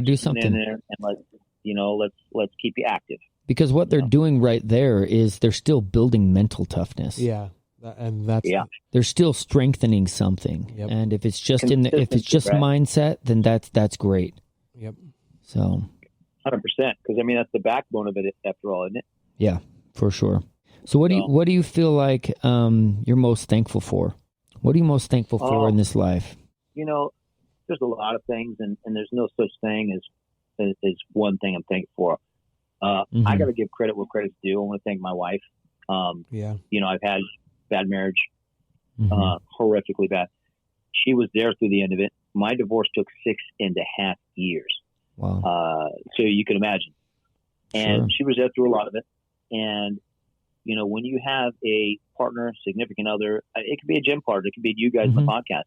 Do in something. there, and let's keep you active. Because what they're doing right there is they're still building mental toughness. Yeah. And that's they're still strengthening something. Yep. And if it's just if it's just mindset, then that's great. Yep. So 100%, because I mean that's the backbone of it after all, isn't it? Yeah, for sure. So what do you feel like you're most thankful for? What are you most thankful for in this life? There's a lot of things, and there's no such thing as one thing I'm thankful for. I got to give credit where credit's due. I want to thank my wife. I've had bad marriage, horrifically bad. She was there through the end of it. My divorce took 6.5 years. Wow. So you can imagine. And she was there through a lot of it. And, when you have a partner, significant other, it could be a gym partner, it could be you guys on the podcast.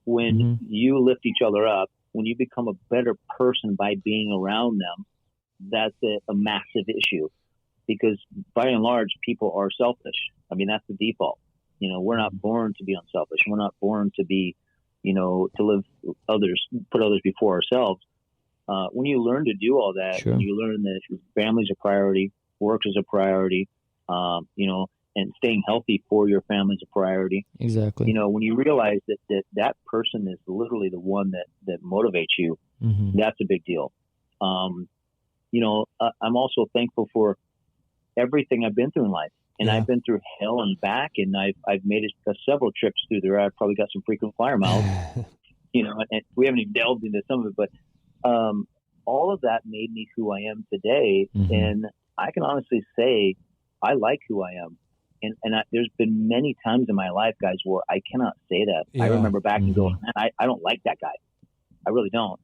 When you lift each other up, when you become a better person by being around them, that's a massive issue. Because by and large, people are selfish. I mean, that's the default. We're not born to be unselfish. We're not born to be, to live put others before ourselves. When you learn to do all that, when you learn that family's a priority, work is a priority, and staying healthy for your family is a priority. Exactly. When you realize that person is literally the one that motivates you, that's a big deal. I'm also thankful for everything I've been through in life. And I've been through hell and back, and I've made several trips through there. I've probably got some frequent flyer miles, and we haven't even delved into some of it, but all of that made me who I am today. And I can honestly say I like who I am. And there's been many times in my life, guys, where I cannot say that. I remember back and going, man, I don't like that guy. I really don't.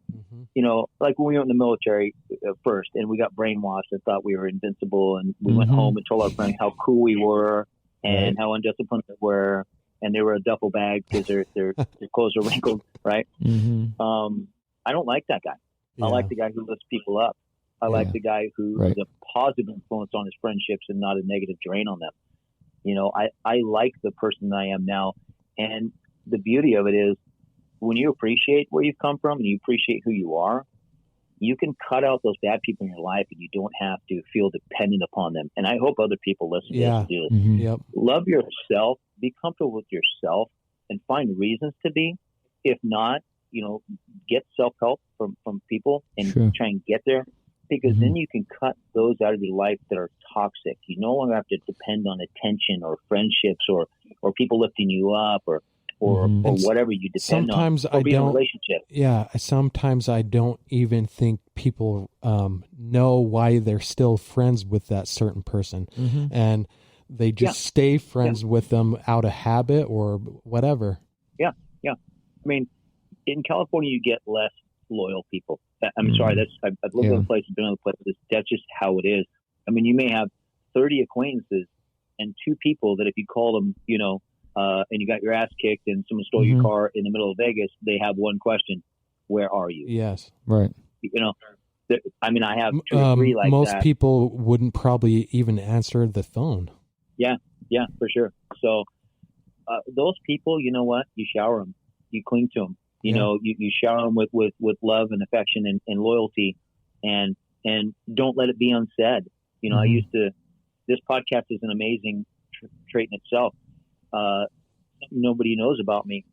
Like when we were in the military first and we got brainwashed and thought we were invincible, and we went home and told our friends how cool we were and how undisciplined we were, and they were a duffel bag because their clothes are wrinkled, right? I don't like that guy. I like the guy who lifts people up. I like the guy who is a positive influence on his friendships and not a negative drain on them. I like the person I am now. And the beauty of it is when you appreciate where you've come from and you appreciate who you are, you can cut out those bad people in your life and you don't have to feel dependent upon them. And I hope other people listen to this and do this. Love yourself, be comfortable with yourself, and find reasons to be. If not, get self-help from people and try and get there, because then you can cut those out of your life that are toxic. You no longer have to depend on attention or friendships or people lifting you up or whatever you depend sometimes on. Or be in a relationship. Yeah, sometimes I don't even think people know why they're still friends with that certain person. And they just stay friends with them out of habit or whatever. Yeah. I mean, in California, you get less loyal people. I'm sorry, I've lived in places, been in other places. That's just how it is. I mean, you may have 30 acquaintances and 2 people that if you call them, and you got your ass kicked and someone stole your car in the middle of Vegas, they have one question: where are you? Yes, right. I mean, I have 2 or 3 like most that. Most people wouldn't probably even answer the phone. Yeah, for sure. So those people, you know what? You shower them, you cling to them. You shower them with love and affection and loyalty, and don't let it be unsaid. I used to. This podcast is an amazing trait in itself. Nobody knows about me.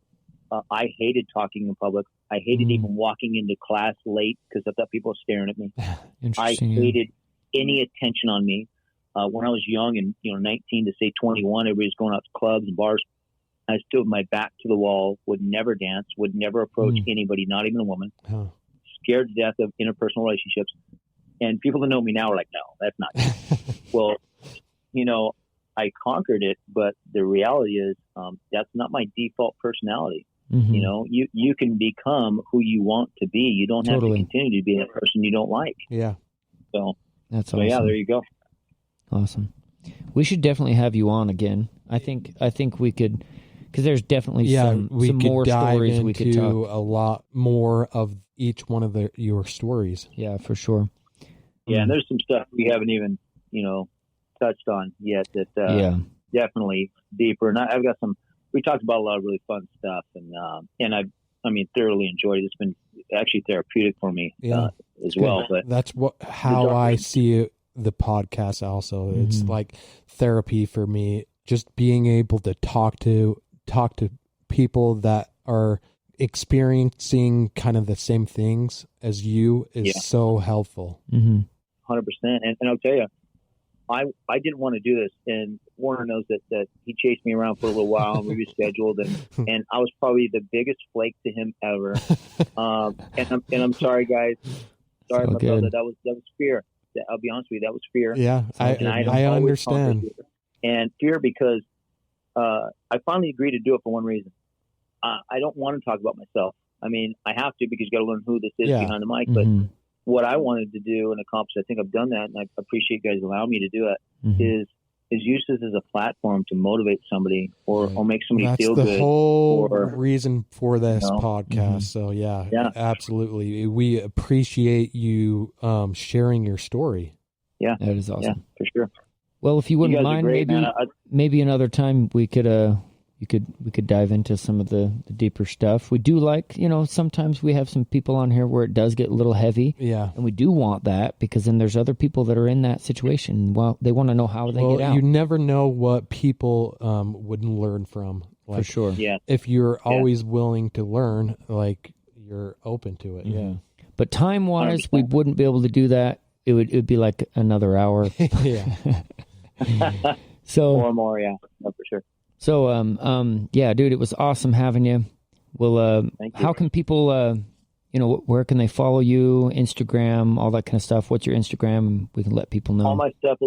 I hated talking in public. I hated even walking into class late because I thought people were staring at me. I hated any attention on me. When I was young and 19 to say 21, everybody's going out to clubs and bars. I stood with my back to the wall, would never dance, would never approach anybody, not even a woman. Scared to death of interpersonal relationships. And people that know me now are like, no, that's not true. Well, I conquered it, but the reality is that's not my default personality. You can become who you want to be. You don't have to continue to be that person you don't like. Yeah. So that's awesome. Yeah, there you go. Awesome. We should definitely have you on again. I think we could. Because there's definitely some more stories we could talk. A lot more of each one of your stories. Yeah, for sure. Yeah, and there's some stuff we haven't even, touched on yet that definitely deeper. And I've got some. We talked about a lot of really fun stuff, and thoroughly enjoyed it. It's been actually therapeutic for me as well. But that's how I see the podcast also. Mm-hmm. It's like therapy for me. Just being able to talk to people that are experiencing kind of the same things as you is so helpful. 100%. And I'll tell you, I didn't want to do this, and Warner knows that he chased me around for a little while, and we rescheduled, and I was probably the biggest flake to him ever. And I'm sorry, guys. Sorry about that. That was fear. I'll be honest with you, that was fear. Yeah, I understand. And fear because I finally agreed to do it for one reason. I don't want to talk about myself. I mean, I have to because you got to learn who this is behind the mic, but what I wanted to do and accomplish, I think I've done that, and I appreciate you guys allowing me to do it, is use this as a platform to motivate somebody or make somebody feel good. That's the whole reason for this podcast. So, yeah, absolutely. We appreciate you sharing your story. Yeah. That is awesome. Yeah, for sure. Well, if you wouldn't mind, maybe another time we could we could dive into some of the deeper stuff. We do like, sometimes we have some people on here where it does get a little heavy. Yeah. And we do want that because then there's other people that are in that situation. Well, they want to know how they get out. You never know what people would learn from. For sure. Yeah. If you're always willing to learn, like you're open to it. Yeah. But time-wise, 100%. We wouldn't be able to do that. It would be like another hour. Yeah. So or more, yeah. No, for sure. So, yeah, dude, it was awesome having you. Well, how can people, where can they follow you? Instagram, all that kind of stuff. What's your Instagram? We can let people know. All my stuff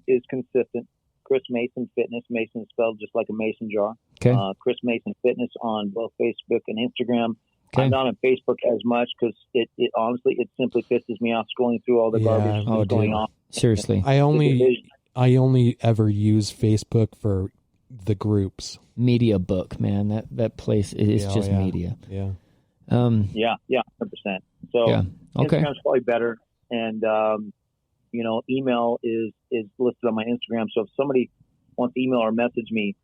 is consistent. Chris Mason Fitness. Mason spelled just like a mason jar. Okay. Chris Mason Fitness on both Facebook and Instagram. Okay. I'm not on Facebook as much because it honestly simply pisses me off scrolling through all the garbage that's going on. Seriously, I only ever use Facebook for the groups. Media book, man. That place is just media. Yeah. 100%. So okay. Instagram's probably better, and email is listed on my Instagram. So if somebody wants to email or message me,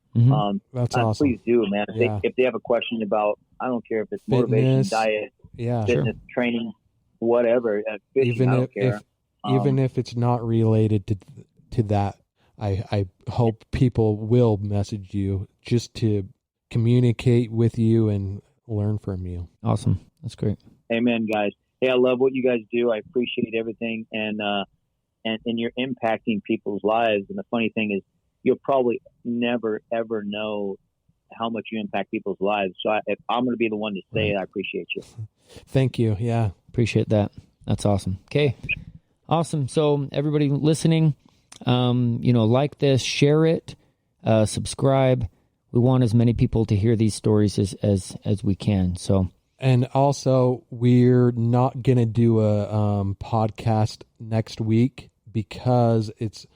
that's awesome. Please do, man. If they have a question about, I don't care if it's motivation, diet, fitness, training, whatever. Fishing, I don't care. Even if it's not related to that, I hope people will message you just to communicate with you and learn from you. Awesome. That's great. Amen, guys. Hey, I love what you guys do. I appreciate everything, and you're impacting people's lives. And the funny thing is, you'll probably never ever know how much you impact people's lives. So if I'm going to be the one to say it, I appreciate you. Thank you. Yeah, appreciate that. That's awesome. Okay, awesome. So everybody listening, like this, share it, subscribe. We want as many people to hear these stories as we can. So, and also we're not going to do a podcast next week because it's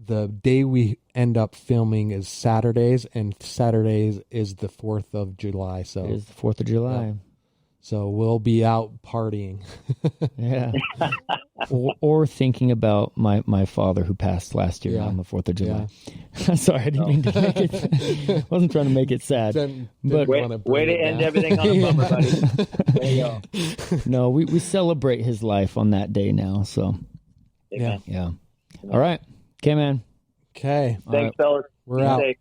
the day we end up filming is Saturdays, and Saturdays is the 4th of July. So it is the 4th of July. Yeah. So we'll be out partying. Yeah. or thinking about my father who passed last year on the 4th of July. Yeah. Sorry, I didn't mean to make it. Wasn't trying to make it sad. But way to end everything on a bummer, buddy. There you go. No, we celebrate his life on that day now. So yeah. All right. Okay, man. Okay. Thanks, fellas. We're out. Safe.